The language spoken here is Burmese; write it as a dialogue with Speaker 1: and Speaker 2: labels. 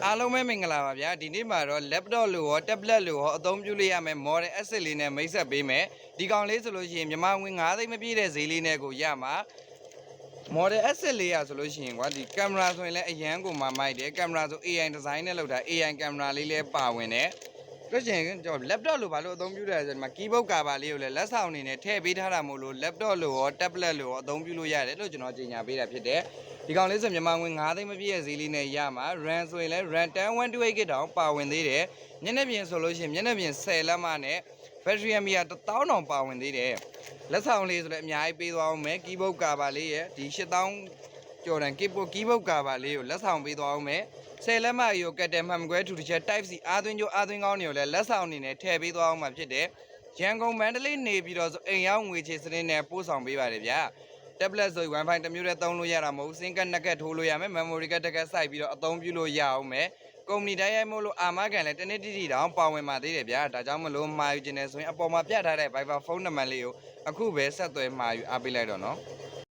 Speaker 1: အားလုံးပဲမင်္ဂလာပါဗျာဒီနေ့မှာတော့ laptop လို့ရော tablet လို့ရောအသုံးပြုလို့ရမယ် model S6 လေးနဲ့မိတ်ဆက်ပေးမယ်ဒီကောင်လေးဆိုလို့ရှိရင်မြန်မာငွေ9သိန်းမပြည့်တဲ့ဈေးလေးနဲ့ကိုရမှာ model S6 လေးရဆိုလို့ရှိရင်ကွာဒီကင်မရာဆိုရင်လည်းအရန်ကိုမှမိုက်တယ်ကင်မရာဆို AI design နဲ့လုပ်တာ AI ကင်မရာလေးလည်းပါဝင်တယ်တို့ချင်းကျွန်တော် laptop လို့ဘာလို့အသုံးပြုလဲဆိုတော့ဒီမှာ keyboard cover လေးကိုလည်းလက်ဆောင်အနေနဲ့ထည့်ပေးထားတာမို့လို့ laptop လို့ရော tablet လို့ရောအသုံးပြုလို့ရတယ်လို့ကျွန်တော်ကြေညာပေးတာဖြစ်တယ်ဒီကောင်လေးဆိုမြန်မာငွေ9သိန်းမပြည့်ရဲ့ဈေးလေးနဲ့ရမှာ RAM ဆိုရင်လည်း RAM 128GB တောင်ပါဝင်သေးတယ်မျက်နှာပြင်ဆိုလို့ရှိရင်မျက်နှာပြင်10လက်မနဲ့ battery mAh 1000တောင်ပါဝင်သေးတယ်လက်ဆောင်လေးဆိုလည်းအများကြီးပေးသွားအောင်မယ် keyboard cover လေးရဲ့ဒီ8000ကျော်တန် keyboard cover လေးကိုလက်ဆောင်ပေးသွားအောင်မယ်10လက်မကြီးကိုကတ်တယ်မှန်မကွဲထူတစ်ချက် type C အားသွင်းကြိုးအားသွင်းကောင်းတွေကိုလည်းလက်ဆောင်အနေနဲ့ထည့်ပေးသွားအောင်မှာဖြစ်တယ်ရန်ကုန်မန္တလေးနေပြီးတော့ဆိုအိမ်ရောက်ငွေချေစနစ်နဲ့ပို့ဆောင်ပေးပါတယ်ဗျာ tablet ဆို Wi-Fi တစ်မျိုးတည်းသုံးလို့ရတာမဟုတ်စင်ကတ်နှစ်ကတ်ထိုးလို့ရမယ် memory ကတ်တစ်ကတ်စိုက်ပြီးတော့အသုံးပြုလို့ရအောင်မယ်ကုမ္ပဏီတိုင်းရိုက်မို့လို့အာမခံလည်းတနေ့တိတိတောင်ပါဝင်ပါသေးတယ်ဗျာဒါကြောင့်မလို့မှာယူခြင်းနဲ့ဆိုရင်အပေါ်မှာပြထားတဲ့ Viber ဖုန်းနံပါတ်လေးကိုအခုပဲဆက်သွယ်မှာယူအားပေးလိုက်တော့နော်